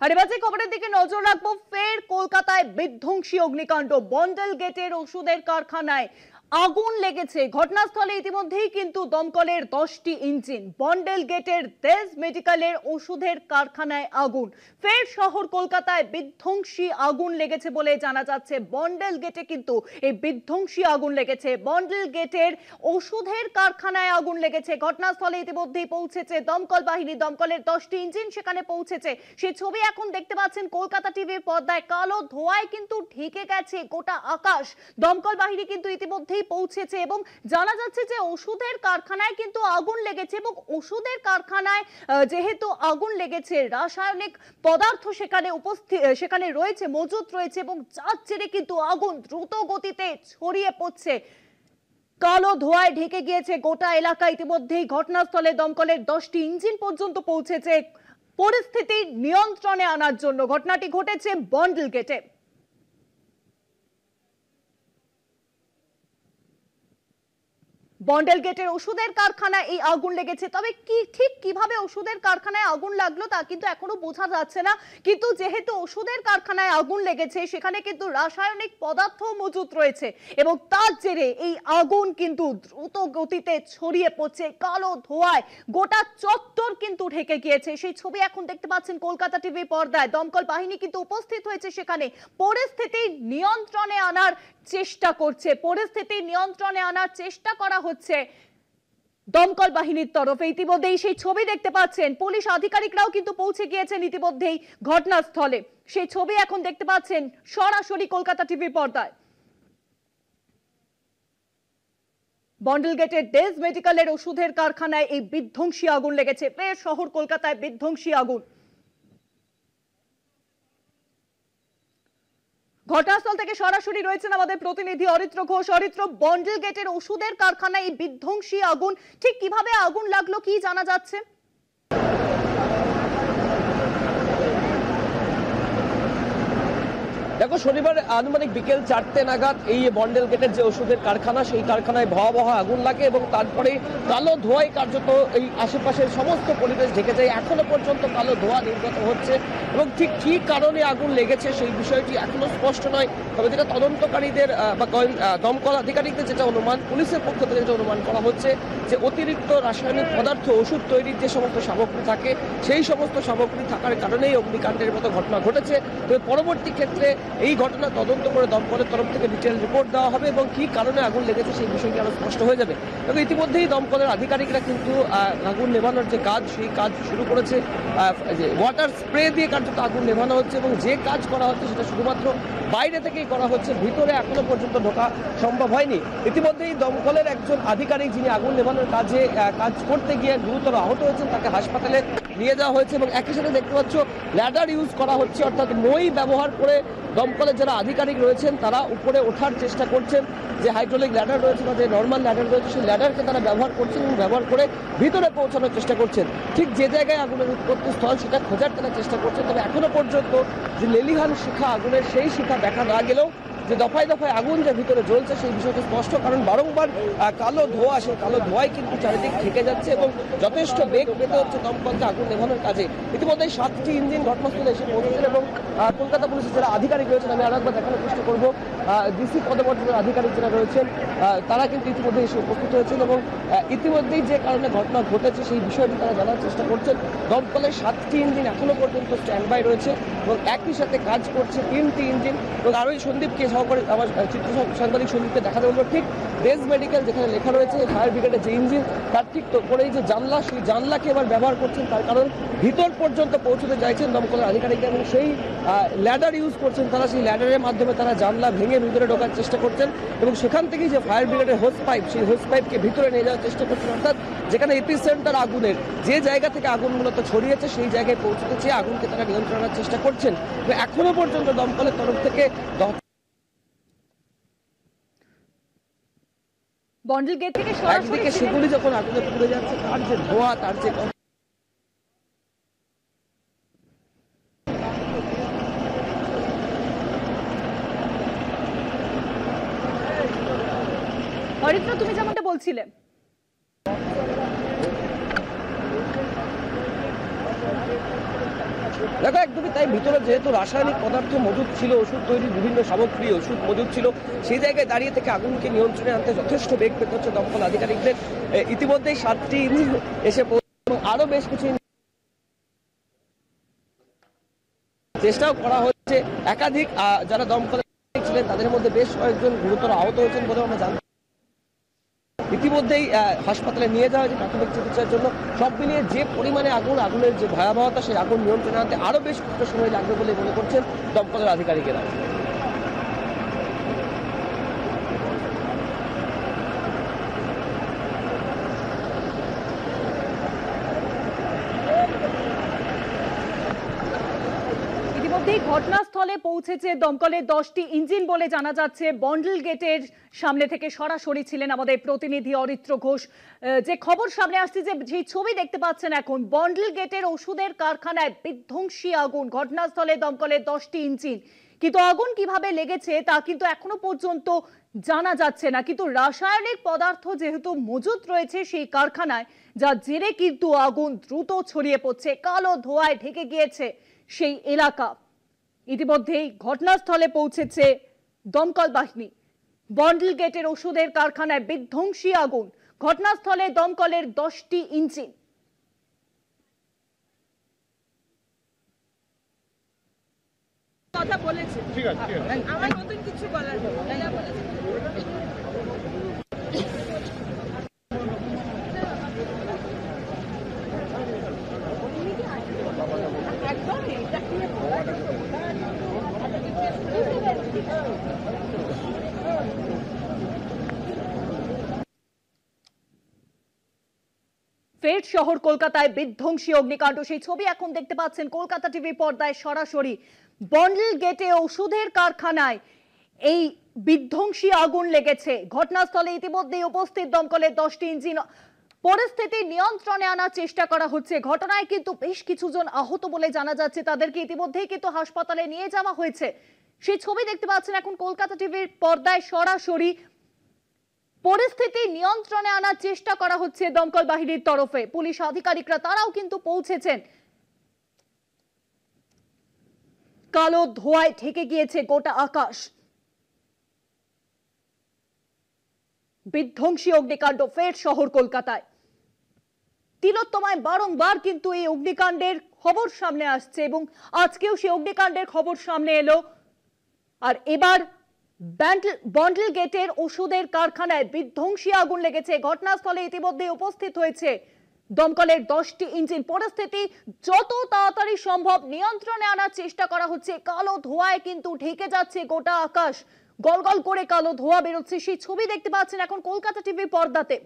আর এবার যে খবরের দিকে নজর রাখবো, ফের কলকাতায় বিধ্বংসী অগ্নিকাণ্ড। বন্ডেল গেটের ওষুধের কারখানায় আগুন লেগেছে। ঘটনাস্থলে ইতিমধ্যেই কিন্তু দমকলের 10টি ইঞ্জিন। বন্ডেল গেটের দেশ মেডিকেলের ওষুধের কারখানায় আগুন। ফের শহর কলকাতায় বিধ্বংসী আগুন লেগেছে বলে জানা যাচ্ছে। বন্ডেল গেটে কিন্তু এই বিধ্বংসী আগুন লেগেছে। বন্ডেল গেটের ওষুধের কারখানায় আগুন লেগেছে। ঘটনাস্থলে ইতিমধ্যেই পৌঁছেছে দমকল বাহিনী। দমকলের 10টি ইঞ্জিন সেখানে পৌঁছেছে। সেই ছবি এখন দেখতে পাচ্ছেন কলকাতা টিভির পর্দায়। কালো ধোঁয়ায় কিন্তু ঢেকে গেছে গোটা আকাশ। দমকল বাহিনী কিন্তু ইতিমধ্যেই পৌঁছেছে এবং জানা যাচ্ছে যে ওষুধের কারখানায় কিন্তু আগুন লেগেছে এবং ওষুধের কারখানায় যেহেতু আগুন লেগেছে, রাসায়নিক পদার্থ সেখানে রয়েছে, মজুত রয়েছে এবং যার জেরে কিন্তু আগুন দ্রুত গতিতে ছড়িয়ে পড়ছে। কালো ধোঁয়ায় ঢেকে গিয়েছে গোটা এলাকা। ইতিমধ্যেই ঘটনাস্থলে দমকলের 10টি ইঞ্জিন পর্যন্ত পৌঁছেছে পরিস্থিতি নিয়ন্ত্রণে আনার জন্য। ঘটনাটি ঘটেছে বন্ডেল গেটে। বন্ডেল গেটের ওষুধের কারখানায় এই আগুন লেগেছে। তবে কিভাবে ওষুধের কারখানায় আগুন লাগলো তা কিন্তু এখনো বোঝা যাচ্ছে না। কিন্তু যেহেতু ওষুধের কারখানায় আগুন লেগেছে, সেখানে কিন্তু রাসায়নিক পদার্থ মজুত রয়েছে এবং তার জেরে এই আগুন কিন্তু দ্রুত গতিতে ছড়িয়ে পড়ছে। কালো ধোঁয়ায় গোটা চত্বর কিন্তু ঢেকে গিয়েছে। সেই ছবি এখন দেখতে পাচ্ছেন কলকাতা টিভি পর্দায়। দমকল বাহিনী কিন্তু উপস্থিত হয়েছে সেখানে। পরিস্থিতি নিয়ন্ত্রণে আনার চেষ্টা করছে। পরিস্থিতি নিয়ন্ত্রণে আনার চেষ্টা করা হচ্ছে দমকল বাহিনীর তরফে। ইতিমধ্যেই সেই ছবি দেখতে পাচ্ছেন। পুলিশ আধিকারিকরাও কিন্তু পৌঁছে গিয়েছেন ইতিমধ্যেই ঘটনাস্থলে। সেই ছবি এখন দেখতে পাচ্ছেন সরাসরি কলকাতা টিভি পর্দায়। বন্ডেল গেটের দেশ মেডিকেলের ওষুধের কারখানায় এই বিধ্বংসী আগুন লেগেছে। ফের শহর কলকাতায় বিধ্বংসী আগুন। ঘটনাস্থল থেকে সরাসরি রয়েছেন আমাদের প্রতিনিধি অরিত্র ঘোষ। অরিত্র, বন্ডেল গেটের ওষুধের কারখানায় এই বিধ্বংসী আগুন, ঠিক কিভাবে আগুন লাগলো কি জানা যাচ্ছে? দেখো, শনিবার আনুমানিক বিকেল 4টে নাগাদ এই বন্ডেল গেটের যে ওষুধের কারখানা, সেই কারখানায় ভয়াবহ আগুন লাগে এবং তারপরে কালো ধোঁয়ায় কার্যত এই আশেপাশের সমস্ত পরিবেশ ঢেকে যায়। এখনো পর্যন্ত কালো ধোঁয়া নির্গত হচ্ছে এবং ঠিক কী কারণে আগুন লেগেছে সেই বিষয়টি এখনো স্পষ্ট নয়। তবে যেটা তদন্তকারীদের বা দমকল আধিকারিকদের যেটা অনুমান, পুলিশের পক্ষ থেকে যেটা অনুমান করা হচ্ছে যে অতিরিক্ত রাসায়নিক পদার্থ, ওষুধ তৈরির যে সমস্ত সামগ্রী থাকে, সেই সমস্ত সামগ্রী থাকার কারণেই অগ্নিকাণ্ডের মতো ঘটনা ঘটেছে। তবে পরবর্তী ক্ষেত্রে এই ঘটনা তদন্ত করে দমকলের তরফ থেকে ডিটেল রিপোর্ট দেওয়া হবে এবং কী কারণে আগুন লেগেছে সেই বিষয়টি আরও স্পষ্ট হয়ে যাবে। তবে ইতিমধ্যেই দমকলের আধিকারিকরা কিন্তু আগুন নেভানোর যে কাজ, সেই কাজ শুরু করেছে। যে ওয়াটার স্প্রে দিয়ে কার্যত আগুন নেভানো হচ্ছে এবং যে কাজ করা হচ্ছে সেটা শুধুমাত্র বাইরে থেকেই করা হচ্ছে, ভিতরে এখনো পর্যন্ত ঢোকা সম্ভব হয়নি। ইতিমধ্যেই দমকলের একজন আধিকারিক যিনি আগুন নেভানোর কাজ করতে গিয়ে গুরুতর আহত হয়েছেন, তাকে হাসপাতালে নিয়ে যাওয়া হয়েছে এবং একই সাথে দেখতে পাচ্ছ ল্যাডার ইউজ করা হচ্ছে, অর্থাৎ মই ব্যবহার করে দমকলের যারা আধিকারিক রয়েছেন তারা উপরে ওঠার চেষ্টা করছেন। যে হাইড্রোলিক ল্যাডার রয়েছে বা যে নর্মাল ল্যাডার রয়েছে, সেই ল্যাডারকে তারা ব্যবহার করছেন এবং ব্যবহার করে ভিতরে পৌঁছানোর চেষ্টা করছেন। ঠিক যে জায়গায় আগুনের উৎপত্তি স্থল সেটা খোঁজার তারা চেষ্টা করছেন। তবে এখনো পর্যন্ত যে লেলিহান শিখা আগুনের, সেই শিখা দেখা না গেলেও যে দফায় দফায় আগুন যে ভিতরে জ্বলছে সেই বিষয়টি স্পষ্ট। কারণ বারংবার কালো ধোঁয়া, সেই কালো ধোঁয়ায় কিন্তু চারিদিক ঢেকে যাচ্ছে এবং যথেষ্ট বেগ পেতে হচ্ছে দমকলকে আগুন নেভানোর কাজে। ইতিমধ্যে 7টি ইঞ্জিন ঘটনাস্থলে এসে পৌঁছেছেন এবং কলকাতা পুলিশের যারা আধিকারিক রয়েছেন, আমি আরো একবার দেখানোর চেষ্টা করবো, ডিসি পদমর্যাদার আধিকারিক যারা রয়েছেন তারা কিন্তু ইতিমধ্যে এসে উপস্থিত হয়েছেন এবং ইতিমধ্যেই যে কারণে ঘটনা ঘটেছে সেই বিষয়টি তারা জানার চেষ্টা করছেন। দমকলের 7টি ইঞ্জিন এখনো পর্যন্ত স্ট্যান্ড বাই রয়েছে এবং একই সাথে কাজ করছে 3টি ইঞ্জিন। এবং আরও সন্দীপকে সহকারী আমার চিত্র সাংবাদিক সন্দীপকে দেখাতে বলবো, ঠিক দেশ মেডিকেল যেখানে লেখা রয়েছে ফায়ার ব্রিগেডের যে ইঞ্জিন, তার ঠিক পরেই যে জানলা, সেই জানলাকে এবার ব্যবহার করছেন। তার কারণ ভিতর পর্যন্ত পৌঁছতে চাইছেন দমকলের আধিকারিকরা এবং সেই ল্যাডার ইউজ করছেন তারা। সেই ল্যাডারের মাধ্যমে তারা জানলা ভেঙে ভিতরে ঢোকার চেষ্টা করছেন এবং সেখান থেকেই যে ফায়ার ব্রিগেডের হোস পাইপ, সেই হোস পাইপকে ভিতরে নিয়ে যাওয়ার চেষ্টা করছেন। অর্থাৎ যেখানে এপিসেন্টার আগুনের, যে জায়গা থেকে আগুন মূলত ছড়িয়েছে, সেই জায়গায় পৌঁছতে চেয়ে আগুনকে তারা নিয়ন্ত্রণের চেষ্টা করছেন। এখনো পর্যন্ত দমকলের তরফ থেকে বন্ডেল গেট থেকে সরাসরি সেগুলি যখন আগুনে পুড়ে যাচ্ছে, তার যে ধোঁয়া, তার যে অরিত্র, তুমি যেমনটা বলছিলে দেখো একদমই তাই, ভিতরে যেহেতু রাসায়নিক পদার্থ মজুদ ছিল, ওষুধ তৈরির বিভিন্ন সামগ্রী ওষুধ মজুদ ছিল, সেই জায়গায় দাঁড়িয়ে থেকে আগুনকে নিয়ন্ত্রণে আনতে যথেষ্ট বেগ পেতে হচ্ছে দমকল আধিকারিকদের। ইতিমধ্যেই 7টি ইঞ্জিন এসে এবং আরো বেশ কিছু চেষ্টাও করা হচ্ছে। একাধিক যারা দমকল ছিলেন তাদের মধ্যে বেশ কয়েকজন গুরুতর আহত হয়েছেন বলে আমরা জানতে ইতিমধ্যেই হাসপাতালে নিয়ে যাওয়া হয়েছে প্রাথমিক চিকিৎসার জন্য। সব মিলিয়ে যে পরিমাণে আগুনের যে ভয়াবহতা, সেই আগুন নিয়ন্ত্রণে আনতে আরো বেশ কিছুটা সময় লাগবে বলে মনে করছেন দমকলের আধিকারিকেরা। ইতিমধ্যেই ঘটনাস্থলে পৌঁছেছে দমকলের 10টি ইঞ্জিন বলে জানা যাচ্ছে। বন্ডেল গেটের সামনে থেকে সরাসরি ছিলেন আমাদের প্রতিনিধি অরিত্র ঘোষ। যে খবর সামনে আসছে, যে সেই ছবি দেখতে পাচ্ছেন এখন, বন্ডেল গেটের ওষুধের কারখানায় বিধ্বংসী আগুন। ঘটনাস্থলে দমকলের 10টি ইঞ্জিন, কিন্তু আগুন কিভাবে লেগেছে তা কিন্তু এখনো পর্যন্ত জানা যাচ্ছে না। কিন্তু রাসায়নিক পদার্থ যেহেতু মজুদ রয়েছে সেই কারখানায়, যার জেরে কিন্তু আগুন দ্রুত ছড়িয়ে পড়ছে, কালো ধোঁয়ায় ঢেকে গিয়েছে সেই এলাকা। ইতিমধ্যেই ঘটনাস্থলে পৌঁছেছে দমকল বাহিনী। বন্ডেল গেটের ওষুধের কারখানায় বিধ্বংসী আগুন। ঘটনাস্থলে দমকলের 10টি ইঞ্জিন। কথা বলেছে, ঠিক আছে, আমার নতুন কিছু বলার নেই। ফের শহর কলকাতায় বিধ্বংসী অগ্নিকাণ্ড, সেই ছবি এখন দেখতে পাচ্ছেন কলকাতা টিভি পর্দায় সরাসরি। বন্ডেল গেটে ওষুধের কারখানায় এই বিধ্বংসী আগুন লেগেছে। ঘটনাস্থলে ইতিমধ্যেই উপস্থিত দমকলের 10টি ইঞ্জিন। পরিস্থিতি নিয়ন্ত্রণে আনার চেষ্টা করা হচ্ছে। ঘটনায় কিন্তু বেশ কিছুজন আহত বলে জানা যাচ্ছে, তাদেরকে ইতিমধ্যেই কিন্তু হাসপাতালে নিয়ে যাওয়া হয়েছে। সেই ছবি দেখতে পাচ্ছেন এখন কলকাতা টিভির পর্দায় সরাসরি। পরিস্থিতি নিয়ন্ত্রণে আনার চেষ্টা করা হচ্ছে দমকল বাহিনীর তরফে। পুলিশ আধিকারিকরা তারাও কিন্তু পৌঁছেছেন। কালো ধোঁয়ায় ঢেকে গিয়েছে গোটা আকাশ। বিধ্বংসী অগ্নিকাণ্ড ফের শহর কলকাতায়। তিলোত্তমায় বারংবার কিন্তু এই অগ্নিকাণ্ডের খবর সামনে আসছে এবং আজকেও সেই অগ্নিকাণ্ডের খবর সামনে এলো। আর এবার বন্ডেল গেটের ওষুধের কারখানায় বিধ্বংসী আগুন লেগেছে। ঘটনাস্থলে ইতিমধ্যে উপস্থিত হয়েছে দমকলের 10টি ইঞ্জিন। পরিস্থিতি যত তাড়াতাড়ি সম্ভব নিয়ন্ত্রণে আনার চেষ্টা করা হচ্ছে। কালো ধোঁয়ায় কিন্তু ঢেকে যাচ্ছে গোটা আকাশ, গলগল করে কালো ধোঁয়া বেরোচ্ছে। সেই ছবি দেখতে পাচ্ছেন এখন কলকাতা টিভির পর্দাতে।